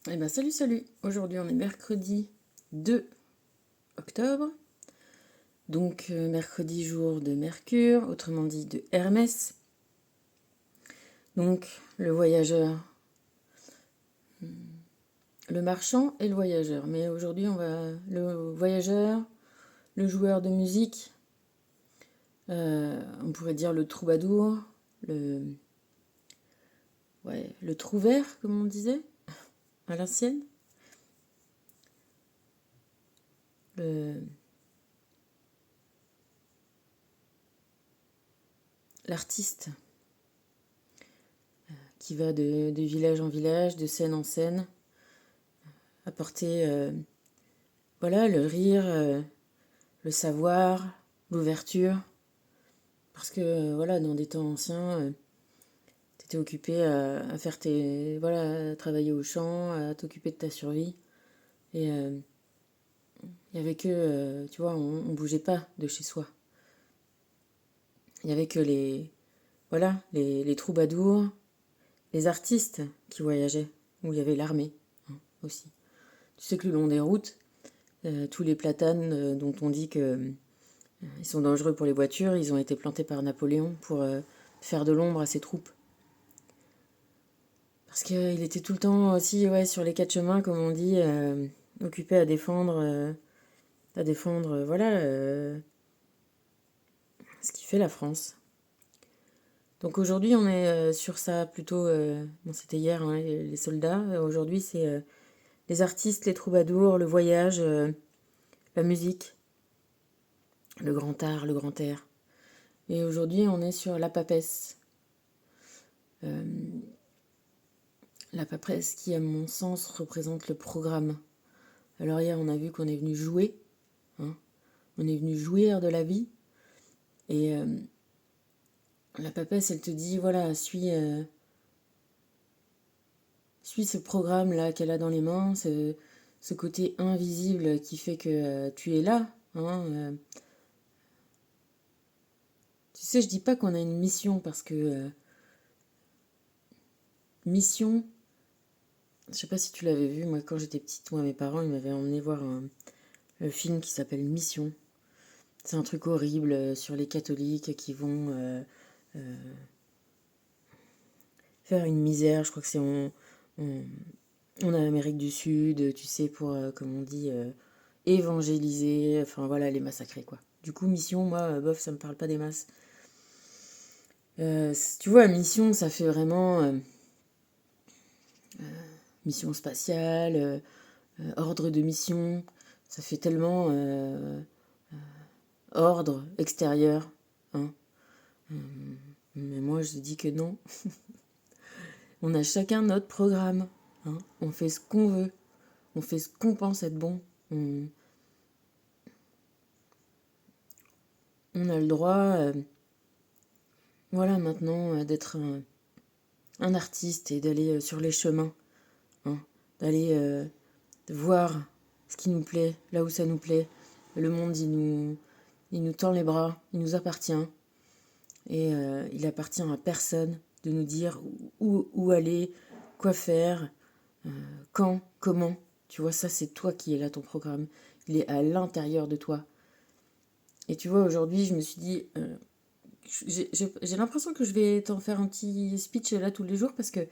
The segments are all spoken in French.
Eh ben salut. Aujourd'hui on est mercredi 2 octobre. Donc mercredi jour de Mercure, autrement dit de Hermès. Donc le voyageur, le marchand et le voyageur. Mais aujourd'hui on va le voyageur, le joueur de musique, on pourrait dire le troubadour, le le trouvère comme on disait à l'ancienne, le l'artiste qui va de village en village, de scène en scène, apporter voilà le rire, le savoir, l'ouverture. Parce que voilà, dans des temps anciens, t'étais occupé à faire tes. Voilà, à travailler au champ, à t'occuper de ta survie. Et il y avait que. Tu vois, on bougeait pas de chez soi. Il y avait que les. Voilà, les troubadours, les artistes qui voyageaient. Où il y avait l'armée aussi. Tu sais que le long des routes, tous les platanes dont on dit que ils sont dangereux pour les voitures, ils ont été plantés par Napoléon pour faire de l'ombre à ses troupes. Parce qu'il était tout le temps aussi sur les quatre chemins, comme on dit, occupé à défendre voilà, ce qui fait la France. Donc aujourd'hui, on est sur ça plutôt. Bon, c'était hier, hein, les soldats. Aujourd'hui, c'est les artistes, les troubadours, le voyage, la musique, le grand art, le grand air. Et aujourd'hui, on est sur la papesse. Euh, la papesse qui, à mon sens, représente le programme. Alors hier, on a vu qu'on est venu jouer. Hein, on est venu jouir de la vie. Et la papesse, elle te dit, voilà, suis ce programme-là qu'elle a dans les mains, ce côté invisible qui fait que tu es là. Hein, tu sais, je dis pas qu'on a une mission parce que mission, je sais pas si tu l'avais vu, moi quand j'étais petite, moi mes parents ils m'avaient emmené voir un film qui s'appelle Mission. C'est un truc horrible sur les catholiques qui vont faire une misère. Je crois que c'est en Amérique du Sud, tu sais, pour, comme on dit, évangéliser, enfin voilà, les massacrer, quoi. Du coup, mission, moi, bof, ça me parle pas des masses. Tu vois, mission, ça fait vraiment mission spatiale, ordre de mission. Ça fait tellement ordre extérieur, hein. Mais moi, je dis que non. On a chacun notre programme, hein. On fait ce qu'on veut. On fait ce qu'on pense être bon. On a le droit, voilà, maintenant, d'être un artiste et d'aller sur les chemins, hein, d'aller voir ce qui nous plaît, là où ça nous plaît. Le monde, il nous tend les bras, il nous appartient. Et il appartient à personne de nous dire où aller, quoi faire, quand, comment. Tu vois, ça, c'est toi qui es là, ton programme. Il est à l'intérieur de toi. Et tu vois, aujourd'hui, je me suis dit, j'ai l'impression que je vais t'en faire un petit speech là tous les jours parce que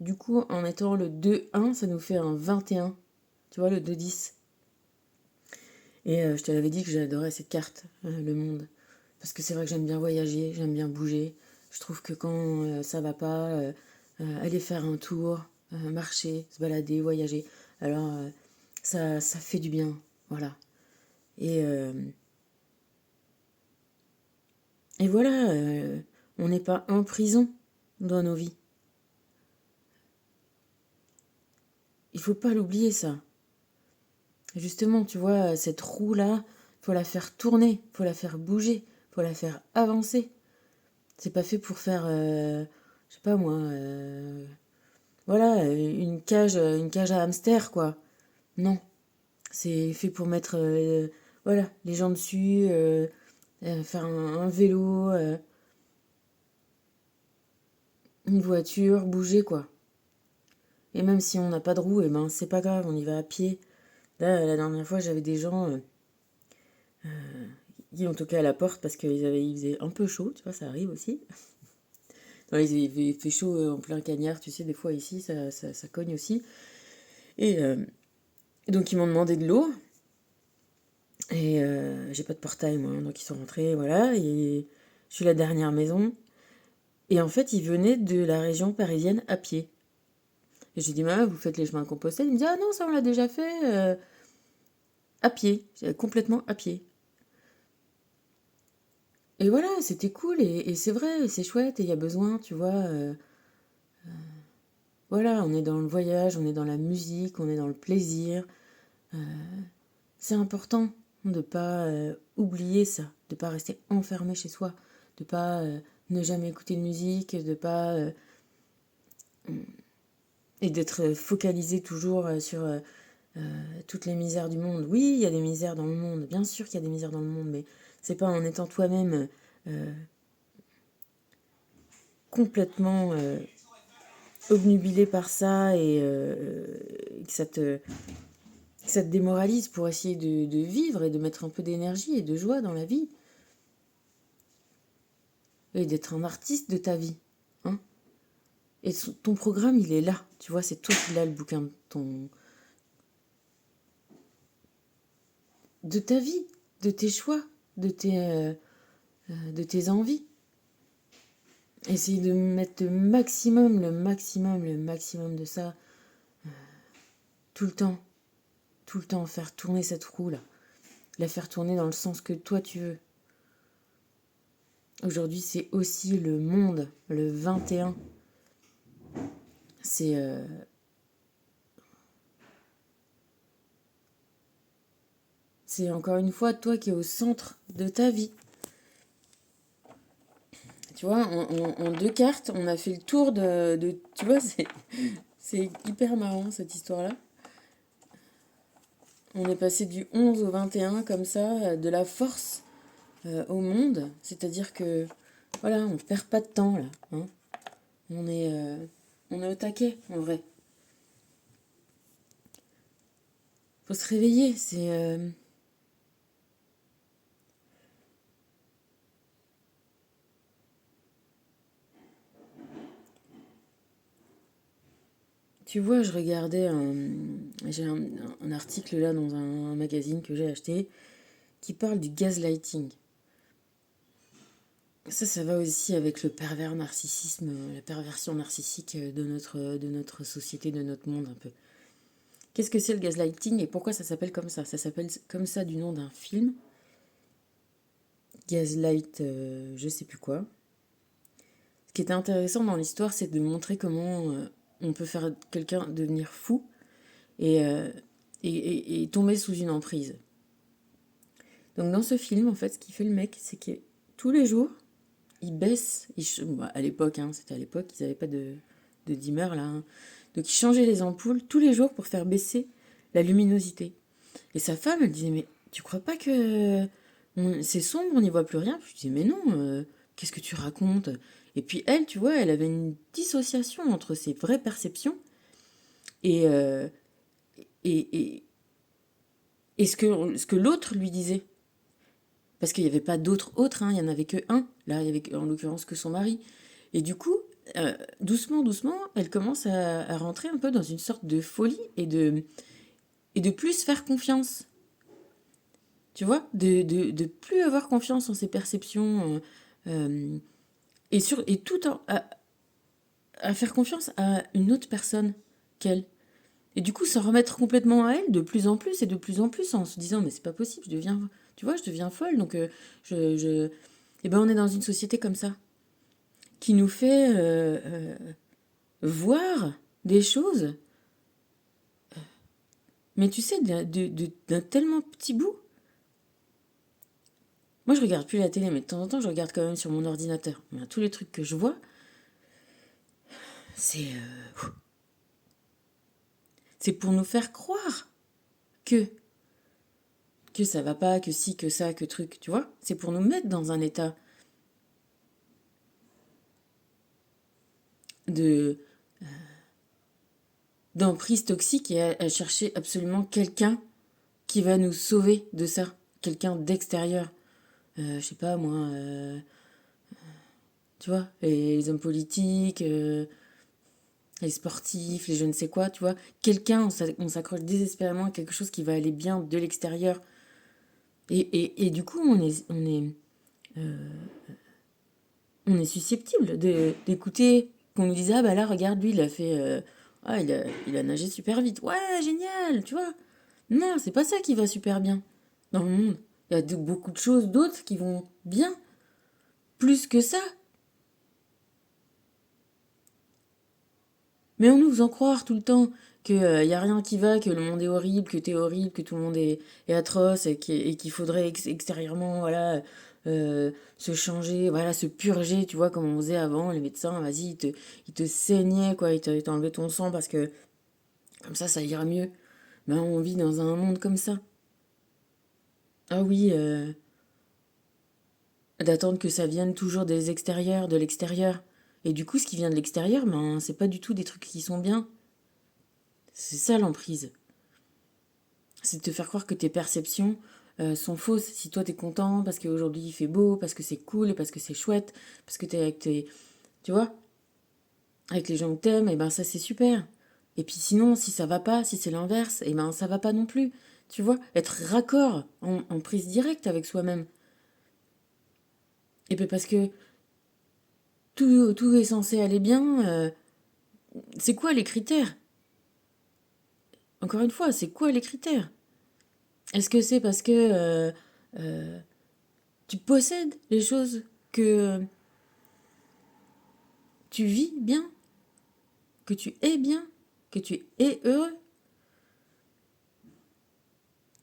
du coup, en étant le 2-1, ça nous fait un 21. Tu vois, le 2-10. Et je te l'avais dit que j'adorais cette carte, le monde. Parce que c'est vrai que j'aime bien voyager, j'aime bien bouger. Je trouve que quand ça va pas, aller faire un tour, marcher, se balader, voyager, alors ça fait du bien. Voilà. Et, euh, et voilà, on n'est pas en prison dans nos vies. Il faut pas l'oublier, ça. Justement, tu vois, cette roue-là, faut la faire tourner, faut la faire bouger, faut la faire avancer. C'est pas fait pour faire, je sais pas moi, voilà, une cage à hamster, quoi. Non, c'est fait pour mettre, voilà, les gens dessus, faire un vélo, une voiture, bouger, quoi. Et même si on n'a pas de roue, et ben c'est pas grave, on y va à pied. Là, la dernière fois, j'avais des gens qui ont toqué à la porte parce il faisait un peu chaud, tu vois, ça arrive aussi. Non, il fait chaud en plein cagnard, tu sais, des fois ici, ça cogne aussi. Et donc ils m'ont demandé de l'eau. Et j'ai pas de portail, moi, hein, donc ils sont rentrés, voilà. Et je suis la dernière maison. Et en fait, ils venaient de la région parisienne à pied. Et j'ai dit, bah, vous faites les chemins de Compostelle. Il me dit, ah non, ça on l'a déjà fait à pied, complètement à pied. Et voilà, c'était cool, et c'est vrai, c'est chouette, et il y a besoin, tu vois. Voilà, on est dans le voyage, on est dans la musique, on est dans le plaisir. C'est important de ne pas oublier ça, de ne pas rester enfermé chez soi, de ne pas ne jamais écouter de musique, de pas et d'être focalisé toujours sur toutes les misères du monde. Oui, il y a des misères dans le monde, bien sûr qu'il y a des misères dans le monde, mais c'est pas en étant toi-même complètement obnubilé par ça et que ça te démoralise pour essayer de vivre et de mettre un peu d'énergie et de joie dans la vie et d'être un artiste de ta vie. Hein. Et ton programme, il est là. Tu vois, c'est toi qui l'as, le bouquin de ta vie, de tes choix, de tes envies. Essaye de mettre le maximum de ça tout le temps. Tout le temps, faire tourner cette roue-là. La faire tourner dans le sens que toi tu veux. Aujourd'hui, c'est aussi le monde, le 21. C'est c'est encore une fois toi qui es au centre de ta vie. Tu vois, en deux cartes, on a fait le tour tu vois, c'est hyper marrant cette histoire-là. On est passé du 11 au 21 comme ça, de la force au monde. C'est-à-dire que, voilà, on perd pas de temps là. Hein. On est, euh, on est au taquet, en vrai. Faut se réveiller, Tu vois, je regardais j'ai un article là dans un magazine que j'ai acheté qui parle du gaslighting. Ça va aussi avec le pervers narcissisme, la perversion narcissique de notre société, de notre monde un peu. Qu'est-ce que c'est le gaslighting et pourquoi ça s'appelle comme ça? Ça s'appelle comme ça du nom d'un film. Gaslight, je sais plus quoi. Ce qui était intéressant dans l'histoire, c'est de montrer comment on peut faire quelqu'un devenir fou et, euh, et tomber sous une emprise. Donc dans ce film, en fait, ce qu'il fait le mec, c'est que tous les jours, il baisse. À l'époque, hein, c'était à l'époque, ils n'avaient pas de dimmer là. Hein. Donc il changeait les ampoules tous les jours pour faire baisser la luminosité. Et sa femme, elle disait, mais tu crois pas que c'est sombre, on n'y voit plus rien? Je disais, mais non, qu'est-ce que tu racontes? Et puis elle, tu vois, elle avait une dissociation entre ses vraies perceptions et, euh, et, et ce que l'autre lui disait. Parce qu'il n'y avait pas d'autre autre, hein, il n'y en avait que un. Là, il y avait en l'occurrence que son mari. Et du coup, doucement, doucement, elle commence à rentrer un peu dans une sorte de folie et de plus faire confiance. Tu vois, de plus avoir confiance en ses perceptions et tout à faire confiance à une autre personne qu'elle. Et du coup, s'en remettre complètement à elle de plus en plus et de plus en plus en se disant, mais c'est pas possible, tu vois, je deviens folle. Donc, et ben, on est dans une société comme ça qui nous fait voir des choses, mais tu sais, d'un tellement petit bout. Moi, je regarde plus la télé, mais de temps en temps, je regarde quand même sur mon ordinateur. Mais tous les trucs que je vois, c'est c'est pour nous faire croire que que ça va pas, que si, que ça, que truc, tu vois. C'est pour nous mettre dans un état de d'emprise toxique et à chercher absolument quelqu'un qui va nous sauver de ça, quelqu'un d'extérieur. Je sais pas moi, tu vois, les hommes politiques, les sportifs, les je ne sais quoi, tu vois. Quelqu'un, on s'accroche désespérément à quelque chose qui va aller bien de l'extérieur. Et du coup, on est susceptible d'écouter qu'on nous dise, ah bah là, regarde, lui, il a fait... il a nagé super vite. Ouais, génial, tu vois. Non, c'est pas ça qui va super bien dans le monde. Il y a beaucoup de choses d'autres qui vont bien, plus que ça. Mais on nous faisant croire tout le temps qu'il n'y a rien qui va, que le monde est horrible, que t'es horrible, que tout le monde est atroce et qu'il faudrait extérieurement voilà, se changer, voilà, se purger, tu vois, comme on faisait avant, les médecins, vas-y, ils te saignaient, quoi, ils t'enlevaient ton sang parce que comme ça ira mieux. Ben, on vit dans un monde comme ça. Ah oui, d'attendre que ça vienne toujours des extérieurs, de l'extérieur. Et du coup, ce qui vient de l'extérieur, ben, c'est pas du tout des trucs qui sont bien. C'est ça l'emprise. C'est de te faire croire que tes perceptions sont fausses. Si toi t'es content parce qu'aujourd'hui il fait beau, parce que c'est cool, et parce que c'est chouette, parce que t'es avec tes. Tu vois, avec les gens que t'aimes, et ben ça c'est super. Et puis sinon, si ça va pas, si c'est l'inverse, et ben ça va pas non plus. Tu vois, être raccord, en prise directe avec soi-même. Et puis parce que tout est censé aller bien, c'est quoi les critères? Encore une fois, c'est quoi les critères? Est-ce que c'est parce que euh, tu possèdes les choses que tu vis bien, que tu es bien, que tu es heureux?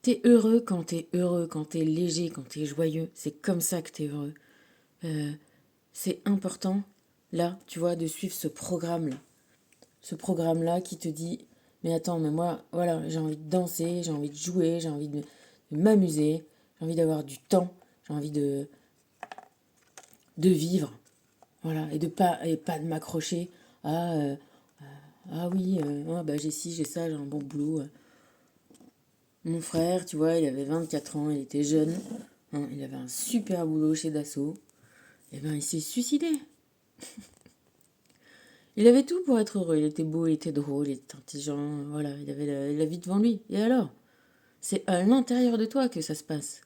T'es heureux quand t'es heureux, quand t'es léger, quand t'es joyeux. C'est comme ça que t'es heureux. Euh, c'est important, là, tu vois, de suivre ce programme-là. Ce programme-là qui te dit, mais attends, mais moi, voilà, j'ai envie de danser, j'ai envie de jouer, j'ai envie de m'amuser, j'ai envie d'avoir du temps, j'ai envie de vivre, voilà, et pas de m'accrocher à, ah oui, oh, bah, j'ai ci, j'ai ça, j'ai un bon boulot. Mon frère, tu vois, il avait 24 ans, il était jeune, hein, il avait un super boulot chez Dassault, et ben il s'est suicidé. Il avait tout pour être heureux, il était beau, il était drôle, il était intelligent, voilà, il avait la vie devant lui. Et alors? C'est à l'intérieur de toi que ça se passe.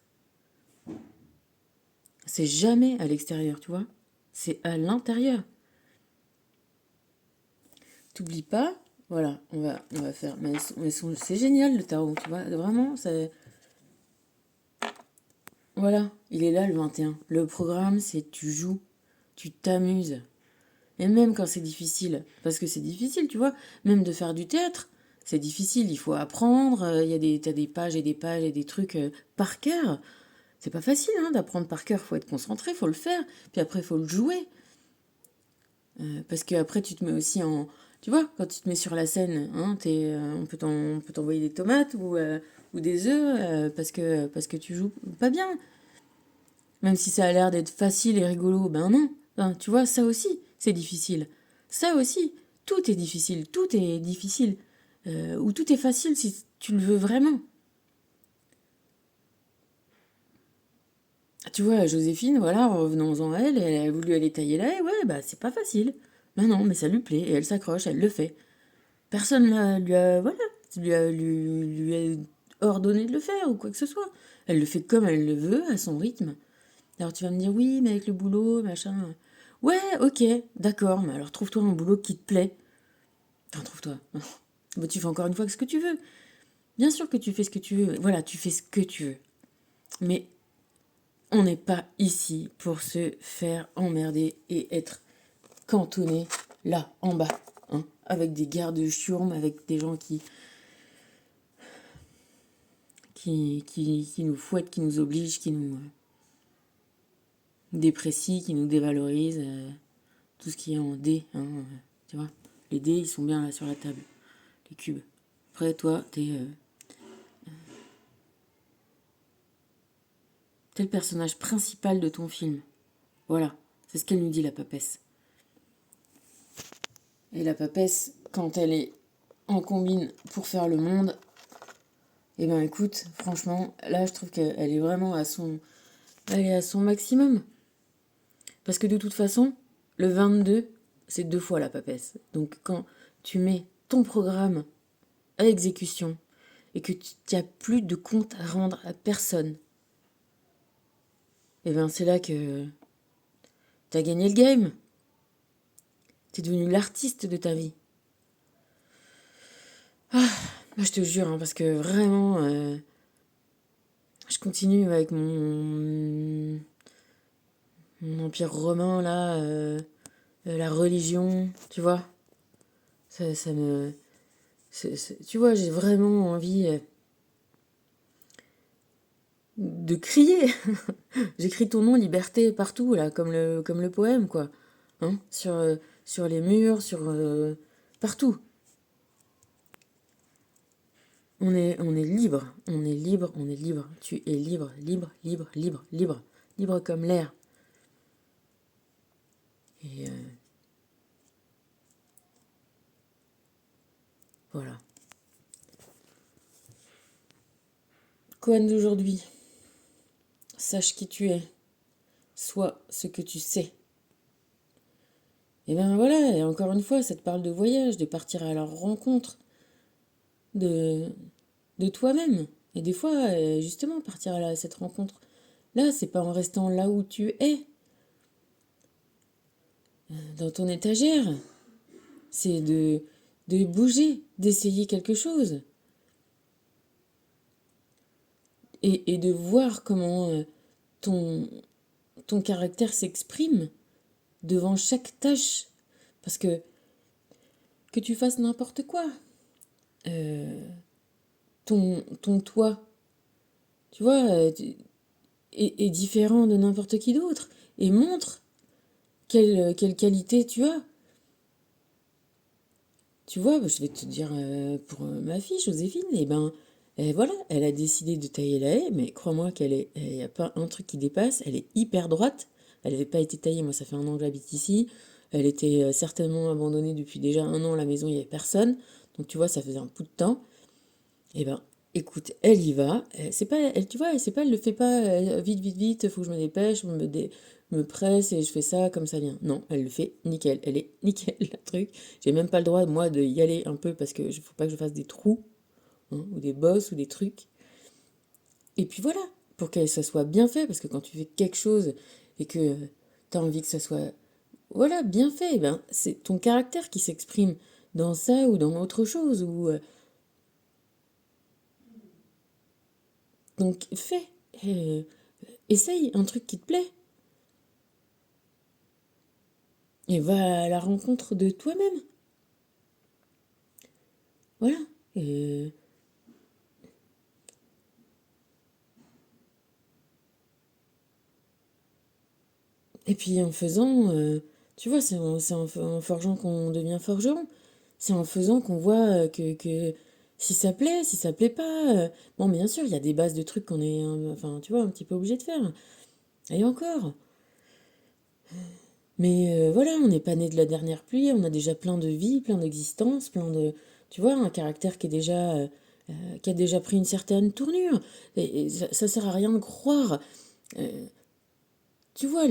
C'est jamais à l'extérieur, tu vois. C'est à l'intérieur. T'oublies pas, voilà, on va faire. C'est génial le tarot, tu vois. Vraiment, c'est. Voilà, il est là le 21. Le programme, c'est tu joues, tu t'amuses. Et même quand c'est difficile, parce que c'est difficile, tu vois, même de faire du théâtre, c'est difficile, il faut apprendre, t'as des pages et des pages et des trucs par cœur. C'est pas facile hein, d'apprendre par cœur, faut être concentré, faut le faire, puis après faut le jouer. Parce que après tu te mets aussi en... Tu vois, quand tu te mets sur la scène, hein, on peut t'envoyer des tomates ou des œufs parce que tu joues pas bien. Même si ça a l'air d'être facile et rigolo, ben non. Enfin, tu vois, ça aussi, c'est difficile. Ça aussi, tout est difficile. Ou tout est facile si tu le veux vraiment. Tu vois, Joséphine, voilà, revenons-en à elle, elle a voulu aller tailler là, et ouais, bah c'est pas facile. Ben non, mais ça lui plaît, et elle s'accroche, elle le fait. Personne lui a, voilà, lui a ordonné de le faire ou quoi que ce soit. Elle le fait comme elle le veut, à son rythme. Alors tu vas me dire, oui, mais avec le boulot, machin. Ouais, ok, d'accord, mais alors trouve-toi un boulot qui te plaît. Enfin, trouve-toi. Bah, tu fais encore une fois ce que tu veux. Bien sûr que tu fais ce que tu veux. Voilà, tu fais ce que tu veux. Mais on n'est pas ici pour se faire emmerder et être cantonné là, en bas. Hein, avec des gardes chiourmes, avec des gens qui nous fouettent, qui nous obligent, qui nous déprécient, qui nous dévalorisent. Tout ce qui est en dés, hein, tu vois. Les dés, ils sont bien là sur la table. Les cubes. Après, toi, t'es le personnage principal de ton film. Voilà. C'est ce qu'elle nous dit, la papesse. Et la papesse, quand elle est en combine pour faire le monde. Et ben écoute, franchement, là je trouve qu'elle est vraiment elle est à son maximum. Parce que de toute façon, le 22, c'est 2 fois la papesse. Donc quand tu mets ton programme à exécution et que tu n'as plus de compte à rendre à personne, et ben c'est là que t'as gagné le game. T'es devenu l'artiste de ta vie. Moi je te jure, hein, parce que vraiment, je continue avec mon empire romain là, la religion, tu vois. Ça me... tu vois, j'ai vraiment envie de crier. J'écris ton nom, liberté, partout, là, comme le poème, quoi. Hein, sur les murs, partout. On est libre, on est libre, on est libre. Tu es libre, libre, libre, libre, libre. Libre comme l'air. Et voilà. Koan d'aujourd'hui, sache qui tu es. Sois ce que tu sais. Et ben voilà, et encore une fois, ça te parle de voyage, de partir à leur rencontre, de, de toi-même. Et des fois, justement, partir à cette rencontre, là, c'est pas en restant là où tu es, dans ton étagère. C'est de bouger, d'essayer quelque chose. Et de voir comment ton, ton caractère s'exprime devant chaque tâche. Parce que tu fasses n'importe quoi, ton toit, tu vois, est différent de n'importe qui d'autre. Et montre quelle qualité tu as. Tu vois, je vais te dire pour ma fille, Joséphine, et ben, voilà, elle a décidé de tailler la haie, mais crois-moi il n'y a pas un truc qui dépasse, elle est hyper droite, elle n'avait pas été taillée, moi ça fait 1 an que j'habite ici, elle était certainement abandonnée depuis déjà 1 an, la maison, il n'y avait personne, donc tu vois, ça faisait un bout de temps, et ben, écoute, elle y va, c'est pas, elle, tu vois, c'est pas, elle le fait pas vite, vite, vite, faut que je me dépêche, me presse et je fais ça comme ça vient. Non, elle le fait nickel, elle est nickel, le truc. J'ai même pas le droit, moi, d'y aller un peu parce que faut pas que je fasse des trous, hein, ou des bosses ou des trucs. Et puis voilà, pour que ça soit bien fait, parce que quand tu fais quelque chose et que tu as envie que ça soit, voilà, bien fait, eh ben, c'est ton caractère qui s'exprime dans ça ou dans autre chose. Donc fais, euh, essaye un truc qui te plaît et va à la rencontre de toi-même. Voilà. Et Et puis en faisant, tu vois, c'est en forgeant qu'on devient forgeron. C'est en faisant qu'on voit que si ça plaît pas. Bon, bien sûr, il y a des bases de trucs qu'on est, enfin, tu vois, un petit peu obligé de faire. Et encore. Mais voilà, on n'est pas né de la dernière pluie, on a déjà plein de vies, plein d'existences, plein de. Tu vois, un caractère qui a déjà pris une certaine tournure. Et ça sert à rien de croire. Euh, tu vois,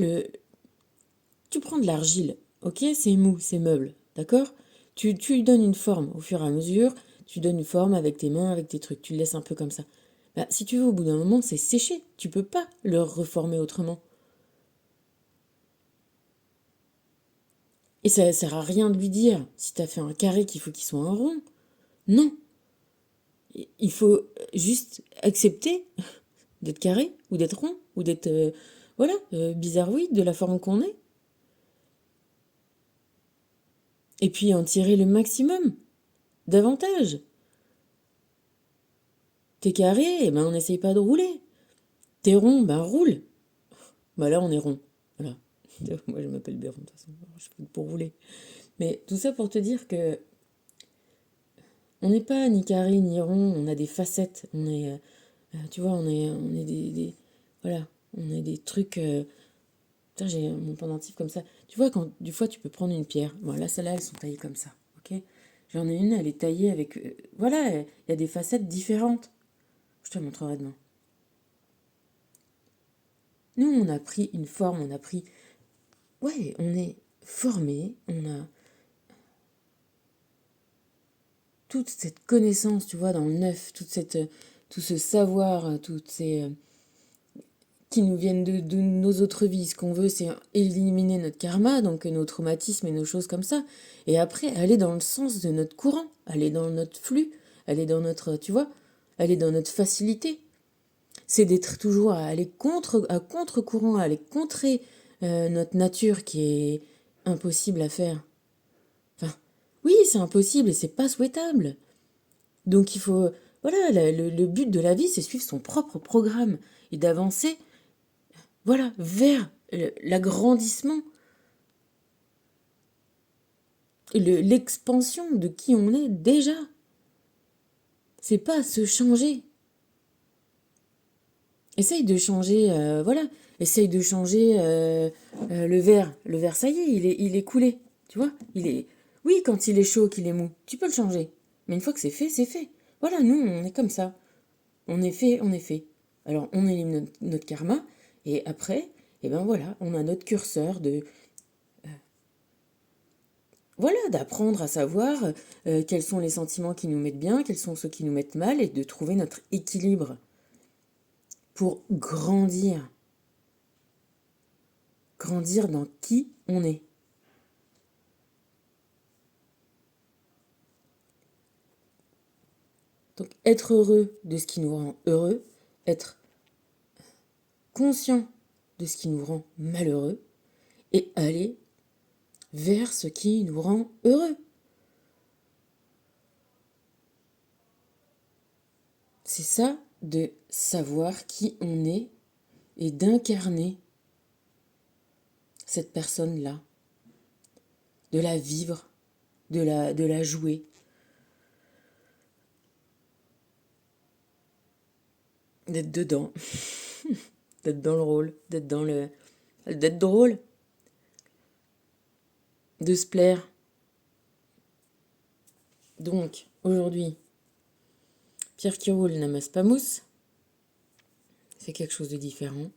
tu prends de l'argile, ok? C'est mou, c'est meuble, d'accord? Tu lui donnes une forme au fur et à mesure, tu donnes une forme avec tes mains, avec tes trucs, tu le laisses un peu comme ça. Bah, si tu veux, au bout d'un moment, c'est séché, tu peux pas le reformer autrement. Et ça sert à rien de lui dire, si t'as fait un carré, qu'il faut qu'il soit un rond. Non, il faut juste accepter d'être carré, ou d'être rond, ou d'être, voilà, bizarroïde de la forme qu'on est. Et puis en tirer le maximum, davantage. T'es carré, eh ben on n'essaye pas de rouler. T'es rond, ben roule. Bah là on est rond. Voilà. Moi je m'appelle Béron de toute façon. Je fais pour rouler. Mais tout ça pour te dire que on n'est pas ni carré ni rond, on a des facettes. Tu vois, on est voilà, on est des trucs. Putain, j'ai mon pendentif comme ça. Tu vois, quand du fois tu peux prendre une pierre. Bon là, celles-là, elles sont taillées comme ça, ok? J'en ai une, elle est taillée avec... voilà, il y a des facettes différentes. Je te montrerai demain. Nous, on a pris une forme, on a pris... Ouais, on est formé, on a toute cette connaissance, tu vois, dans le neuf, tout ce savoir, toutes ces... qui nous viennent de nos autres vies. Ce qu'on veut, c'est éliminer notre karma, donc nos traumatismes et nos choses comme ça. Et après, aller dans le sens de notre courant, aller dans notre flux, aller dans notre, tu vois, aller dans notre facilité. C'est d'être toujours à contre-courant, à aller contrer notre nature qui est impossible à faire. Enfin, oui, c'est impossible et c'est pas souhaitable. Donc il faut, voilà, le but de la vie, c'est suivre son propre programme et d'avancer, voilà, vers l'agrandissement, l'expansion de qui on est déjà. C'est pas se changer. Essaye de changer, voilà, essaye de changer le verre. Le verre, ça y est, il est coulé, tu vois. Oui, quand il est chaud, qu'il est mou, tu peux le changer. Mais une fois que c'est fait, c'est fait. Voilà, nous, on est comme ça. On est fait, on est fait. Alors, on élimine notre karma, et après, eh ben voilà, on a notre curseur de, voilà, d'apprendre à savoir quels sont les sentiments qui nous mettent bien, quels sont ceux qui nous mettent mal, et de trouver notre équilibre pour grandir. Grandir dans qui on est. Donc être heureux de ce qui nous rend heureux, être conscient de ce qui nous rend malheureux et aller vers ce qui nous rend heureux. C'est ça de savoir qui on est et d'incarner cette personne-là, de la vivre, de la jouer, d'être dedans, d'être dans le rôle, d'être drôle, de se plaire. Donc, aujourd'hui, Pierre qui roule n'amasse pas mousse, c'est quelque chose de différent.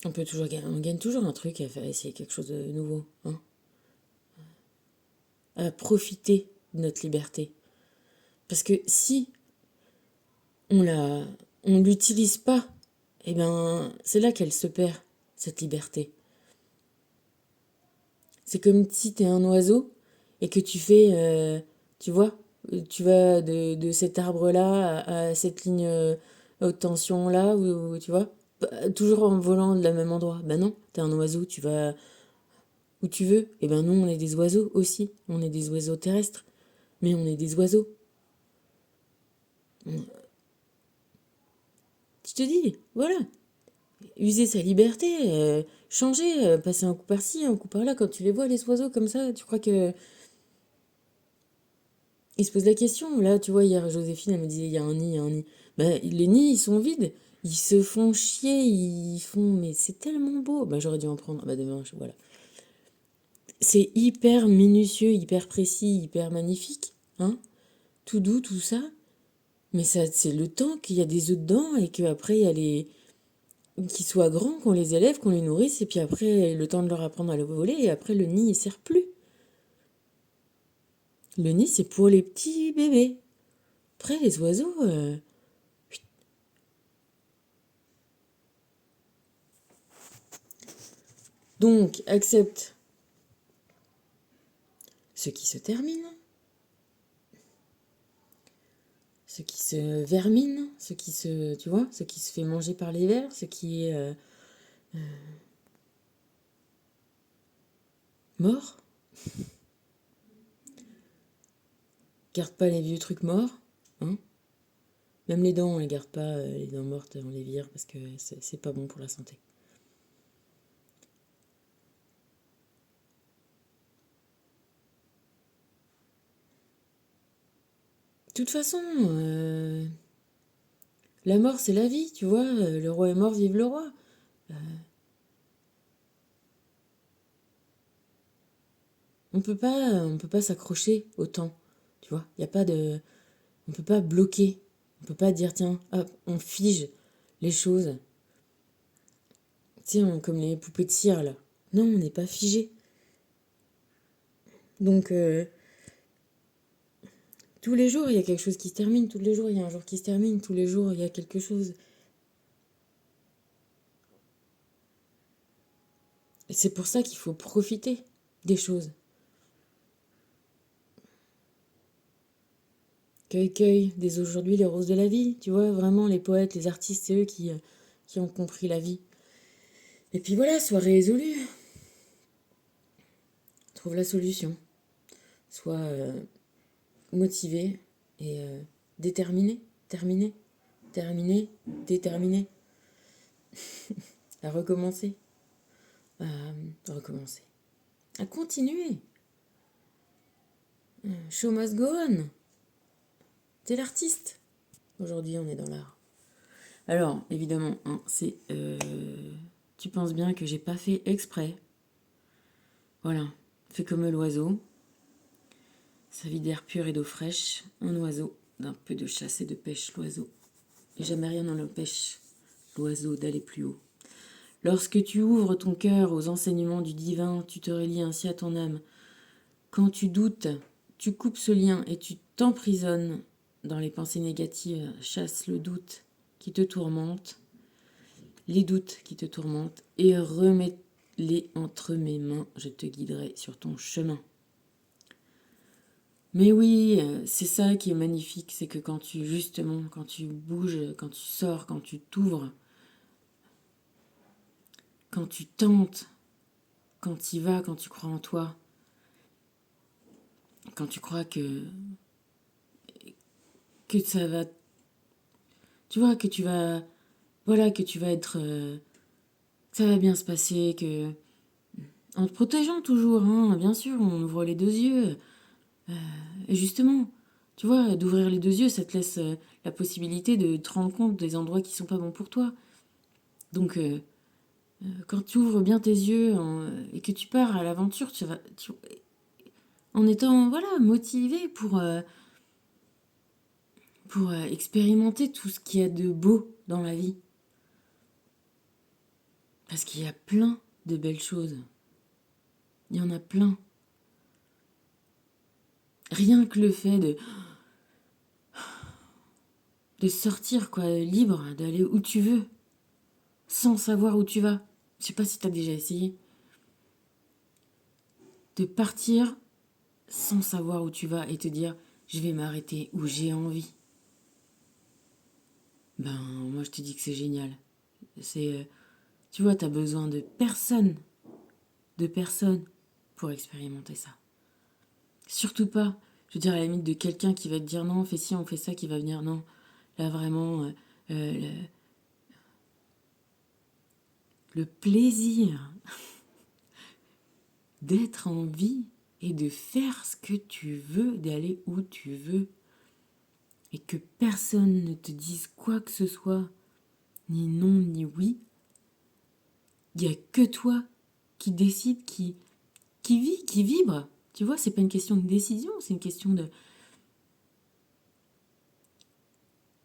On gagne toujours un truc à faire essayer quelque chose de nouveau, hein, à profiter de notre liberté. Parce que si on l'utilise pas, eh ben, c'est là qu'elle se perd, cette liberté. C'est comme si t'es un oiseau et que tu fais, tu vois, tu vas de cet arbre-là à cette ligne haute tension-là, ou tu vois, toujours en volant de la même endroit. Ben non, t'es un oiseau, tu vas où tu veux. Et ben nous, on est des oiseaux aussi. On est des oiseaux terrestres, mais on est des oiseaux. Je te dis, voilà. User sa liberté, changer, passer un coup par-ci, un coup par-là. Quand tu les vois, les oiseaux comme ça, tu crois que... Ils se posent la question. Là, tu vois, hier, Joséphine, elle me disait, il y a un nid, il y a un nid. Ben, les nids, ils sont vides. Ils se font chier, ils font... Mais c'est tellement beau. Ben, j'aurais dû en prendre. Ben, demain, voilà. C'est hyper minutieux, hyper précis, hyper magnifique. Hein, tout doux, tout ça. Mais ça, c'est le temps qu'il y a des œufs dedans et qu'après, il y a les... qu'ils soient grands, qu'on les élève, qu'on les nourrisse, et puis après, le temps de leur apprendre à le voler, et après, le nid, il sert plus. Le nid, c'est pour les petits bébés. Après, les oiseaux... Donc, accepte ce qui se termine, ce qui se vermine, ce qui se... Tu vois, ce qui se fait manger par les vers, ce qui est mort. Garde pas les vieux trucs morts, hein. Même les dents, on les garde pas, les dents mortes, on les vire parce que c'est pas bon pour la santé. De toute façon, la mort, c'est la vie, tu vois. Le roi est mort, vive le roi. On peut pas s'accrocher au temps, tu vois. Il y a pas de, on peut pas bloquer, on peut pas dire tiens, hop, on fige les choses. Tu sais, comme les poupées de cire là. Non, on n'est pas figé. Donc tous les jours il y a quelque chose qui se termine, tous les jours il y a un jour qui se termine, tous les jours il y a quelque chose. Et c'est pour ça qu'il faut profiter des choses. Cueille dès aujourd'hui les roses de la vie, tu vois, vraiment les poètes, les artistes, c'est eux qui ont compris la vie. Et puis voilà, sois résolu, trouve la solution, sois motivé et déterminé, déterminé, à recommencer, à recommencer, à continuer. Show must go on. T'es l'artiste. Aujourd'hui, on est dans l'art. Alors, évidemment, hein, c'est... tu penses bien que j'ai pas fait exprès. Voilà, fais comme l'oiseau. Sa vie d'air pur et d'eau fraîche. Un oiseau, d'un peu de chasse et de pêche, l'oiseau. Et jamais rien n'en empêche l'oiseau d'aller plus haut. Lorsque tu ouvres ton cœur aux enseignements du divin, tu te relis ainsi à ton âme. Quand tu doutes, tu coupes ce lien et tu t'emprisonnes dans les pensées négatives. Chasse le doute qui te tourmente, les doutes qui te tourmentent, et remets-les entre mes mains. Je te guiderai sur ton chemin. Mais oui, c'est ça qui est magnifique, c'est que quand tu, justement, quand tu bouges, quand tu sors, quand tu t'ouvres, quand tu tentes, quand tu y vas, quand tu crois en toi, quand tu crois que ça va, tu vois, que tu vas, voilà, que tu vas être, que ça va bien se passer, que, en te protégeant toujours, hein, bien sûr, on ouvre les deux yeux, et justement, tu vois, d'ouvrir les deux yeux, ça te laisse la possibilité de te rendre compte des endroits qui sont pas bons pour toi. Donc, quand tu ouvres bien tes yeux et que tu pars à l'aventure, en étant voilà motivé pour expérimenter tout ce qu'il y a de beau dans la vie. Parce qu'il y a plein de belles choses. Il y en a plein. Rien que le fait de sortir quoi, libre, d'aller où tu veux, sans savoir où tu vas. Je sais pas si tu as déjà essayé. De partir sans savoir où tu vas et te dire je vais m'arrêter où j'ai envie. Ben, moi je te dis que c'est génial. C'est, tu vois, t'as besoin de personne pour expérimenter ça. Surtout pas, je veux dire, à la limite de quelqu'un qui va te dire non, fais ci, on fait ça, qui va venir, non. Là, vraiment, le plaisir d'être en vie et de faire ce que tu veux, d'aller où tu veux, et que personne ne te dise quoi que ce soit, ni non, ni oui. Il n'y a que toi qui décide, qui vit, qui vibre. Tu vois, c'est pas une question de décision, c'est une question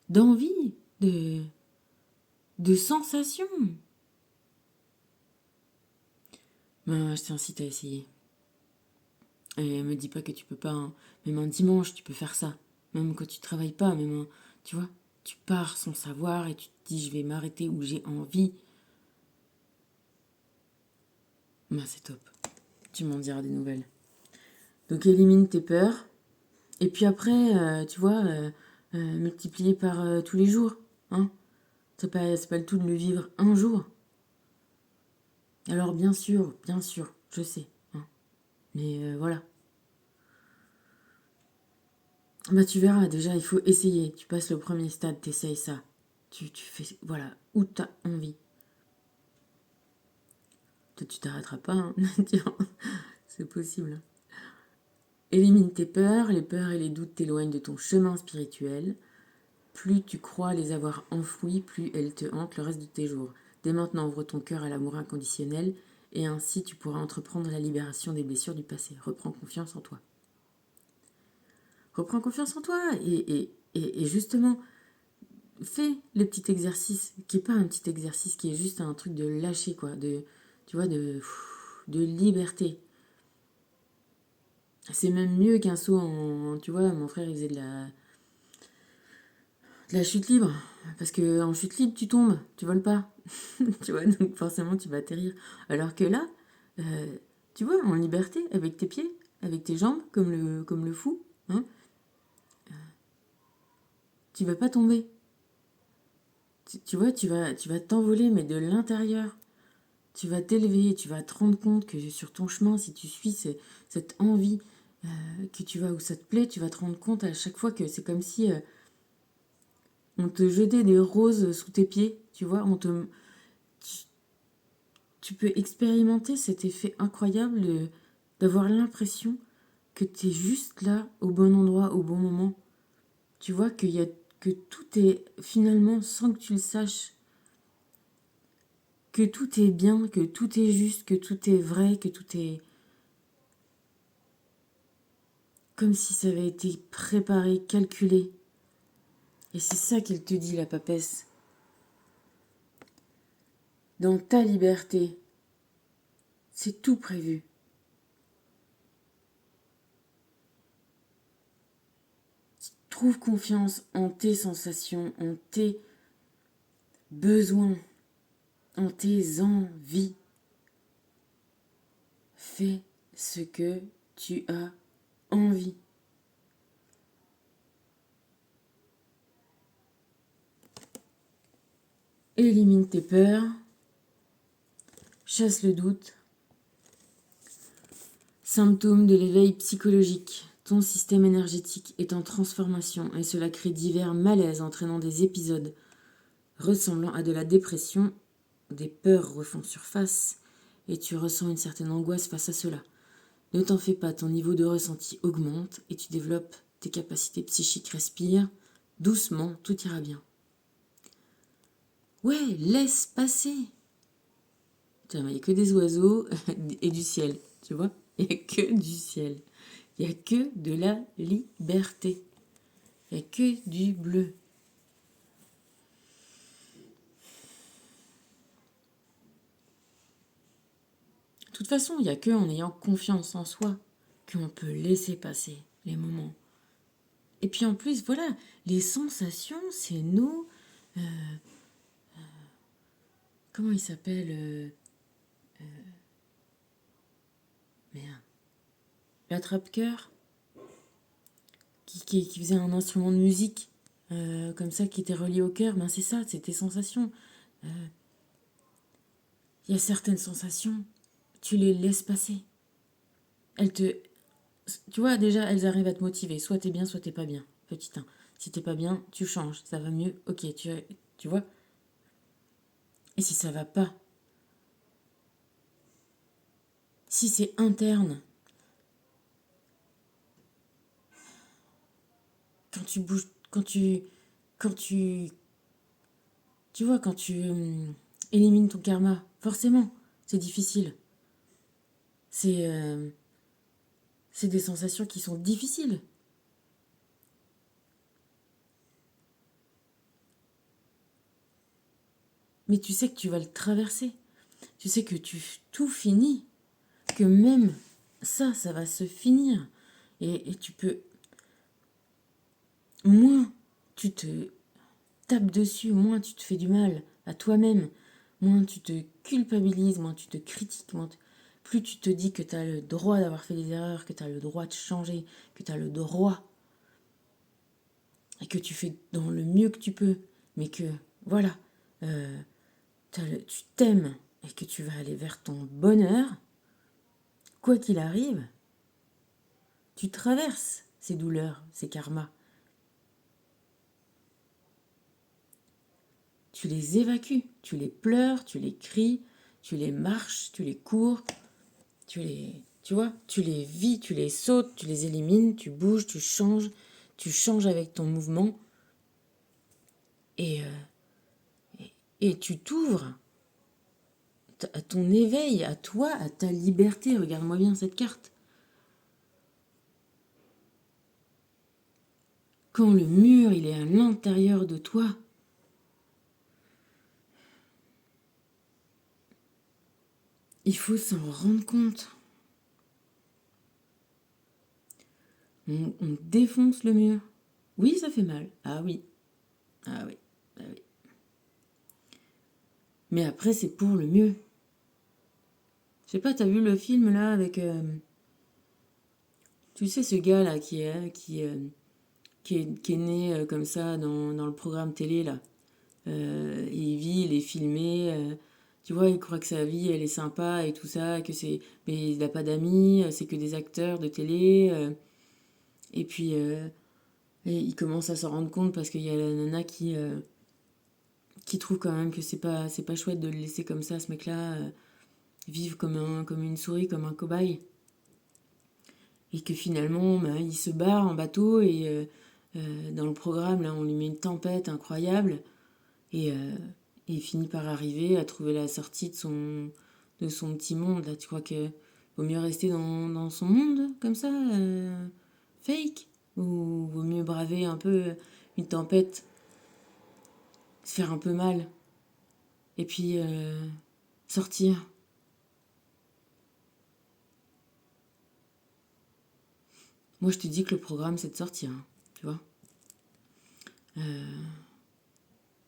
d'envie, de sensation. Ben, je t'incite à essayer. Et me dis pas que tu peux pas, hein. Même un dimanche, tu peux faire ça. Même quand tu travailles pas, même tu vois, tu pars sans savoir et tu te dis je vais m'arrêter où j'ai envie. Ben, c'est top. Tu m'en diras des nouvelles. Donc élimine tes peurs. Et puis après, tu vois, multiplier par tous les jours. Hein. C'est pas le tout de le vivre un jour. Alors bien sûr, je sais. Hein. Mais voilà. Bah tu verras, déjà il faut essayer. Tu passes le premier stade, t'essayes ça. Tu fais, voilà, où t'as envie. Toi tu t'arrêteras pas, hein. C'est possible. Élimine tes peurs, les peurs et les doutes t'éloignent de ton chemin spirituel. Plus tu crois les avoir enfouis, plus elles te hantent le reste de tes jours. Dès maintenant, ouvre ton cœur à l'amour inconditionnel et ainsi tu pourras entreprendre la libération des blessures du passé. Reprends confiance en toi. Reprends confiance en toi et justement, fais le petit exercice, qui n'est pas un petit exercice, qui est juste un truc de lâcher, quoi, tu vois, de liberté. C'est même mieux qu'un saut en... Tu vois, mon frère, il faisait de la chute libre. Parce que en chute libre, tu tombes, tu voles pas. Tu vois, donc forcément, tu vas atterrir. Alors que là, tu vois, en liberté, avec tes pieds, avec tes jambes, comme le fou, hein, tu vas pas tomber. Tu vois, tu vas t'envoler, mais de l'intérieur. Tu vas t'élever, tu vas te rendre compte que sur ton chemin, si tu suis cette envie que tu vas où ça te plaît, tu vas te rendre compte à chaque fois que c'est comme si on te jetait des roses sous tes pieds, tu vois, tu peux expérimenter cet effet incroyable d'avoir l'impression que tu es juste là, au bon endroit, au bon moment. Tu vois que tout est finalement, sans que tu le saches, que tout est bien, que tout est juste, que tout est vrai, que tout est comme si ça avait été préparé, calculé. Et c'est ça qu'elle te dit, la papesse. Dans ta liberté, c'est tout prévu. Trouve confiance en tes sensations, en tes besoins, en tes envies. Fais ce que tu as envie. Élimine tes peurs, chasse le doute. Symptômes de l'éveil psychologique. Ton système énergétique est en transformation et cela crée divers malaises entraînant des épisodes ressemblant à de la dépression. Des peurs refont surface et tu ressens une certaine angoisse face à cela. Ne t'en fais pas, ton niveau de ressenti augmente et tu développes tes capacités psychiques. Respire doucement, tout ira bien. Ouais, laisse passer. Il n'y a que des oiseaux et du ciel, tu vois. Il n'y a que du ciel. Il n'y a que de la liberté. Il n'y a que du bleu. De toute façon, il n'y a que en ayant confiance en soi qu'on peut laisser passer les moments. Et puis en plus, voilà, les sensations, c'est nous. Comment il s'appelle Merde. L'attrape-cœur qui faisait un instrument de musique comme ça qui était relié au cœur. Ben c'est ça, c'est tes sensations. Il y a certaines sensations, tu les laisses passer. Elles te. Tu vois, déjà, elles arrivent à te motiver. Soit t'es bien, soit t'es pas bien. Petit 1. Si t'es pas bien, tu changes. Ça va mieux. Ok, tu vois. Et si ça va pas, si c'est interne, quand tu bouges, quand tu vois, quand tu élimines ton karma, forcément, c'est difficile. C'est des sensations qui sont difficiles. Mais tu sais que tu vas le traverser. Tu sais que tout finit. Que même ça va se finir. Et tu peux... Moins tu te tapes dessus, moins tu te fais du mal à toi-même, moins tu te culpabilises, moins tu te critiques, plus tu te dis que tu as le droit d'avoir fait des erreurs, que tu as le droit de changer, que tu as le droit et que tu fais dans le mieux que tu peux, mais que, voilà, tu t'aimes et que tu vas aller vers ton bonheur, quoi qu'il arrive, tu traverses ces douleurs, ces karmas. Tu les évacues, tu les pleures, tu les cries, tu les marches, tu les cours, tu vois, tu les vis, tu les sautes, tu les élimines, tu bouges, tu changes avec ton mouvement et tu t'ouvres à ton éveil, à toi, à ta liberté. Regarde-moi bien cette carte. Quand le mur, il est à l'intérieur de toi, il faut s'en rendre compte. On défonce le mur. Oui, ça fait mal. Ah oui. Ah oui. Ah oui. Mais après, c'est pour le mieux. Je sais pas, t'as vu le film là avec... tu sais, ce gars là qui est né comme ça dans le programme télé là. Il vit, il est filmé. Tu vois, il croit que sa vie, elle est sympa et tout ça, que c'est... Mais il n'a pas d'amis, c'est que des acteurs de télé. Et puis, et il commence à s'en rendre compte parce qu'il y a la nana qui trouve quand même que c'est pas chouette de le laisser comme ça, ce mec-là, vivre comme une souris, comme un cobaye. Et que finalement, bah, il se barre en bateau et dans le programme, là, on lui met une tempête incroyable. Et, il finit par arriver à trouver la sortie de son petit monde. Là, tu crois que vaut mieux rester dans son monde, comme ça, fake? Ou vaut mieux braver un peu une tempête, se faire un peu mal, et puis sortir? Moi, je te dis que le programme, c'est de sortir, hein, tu vois.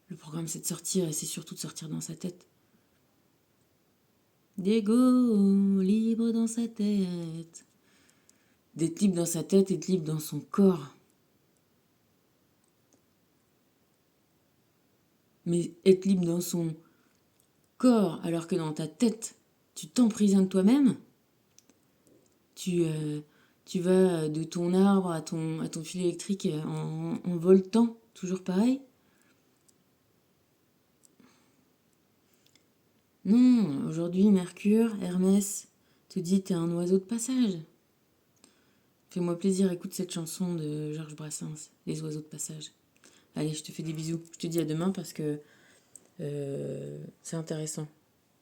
Le programme, c'est de sortir, et c'est surtout de sortir dans sa tête. Diego, libre dans sa tête. D'être libre dans sa tête et d'être libre dans son corps. Mais être libre dans son corps alors que dans ta tête, tu t'emprisonnes toi-même, tu, euh, tu vas de ton arbre à ton fil électrique en voltant, toujours pareil. Non, aujourd'hui, Mercure, Hermès, te dit t'es un oiseau de passage. Fais-moi plaisir, écoute cette chanson de Georges Brassens, Les oiseaux de passage. Allez, je te fais des bisous. Je te dis à demain parce que c'est intéressant.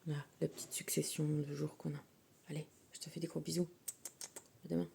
Là, la petite succession de jours qu'on a. Allez, je te fais des gros bisous. À demain.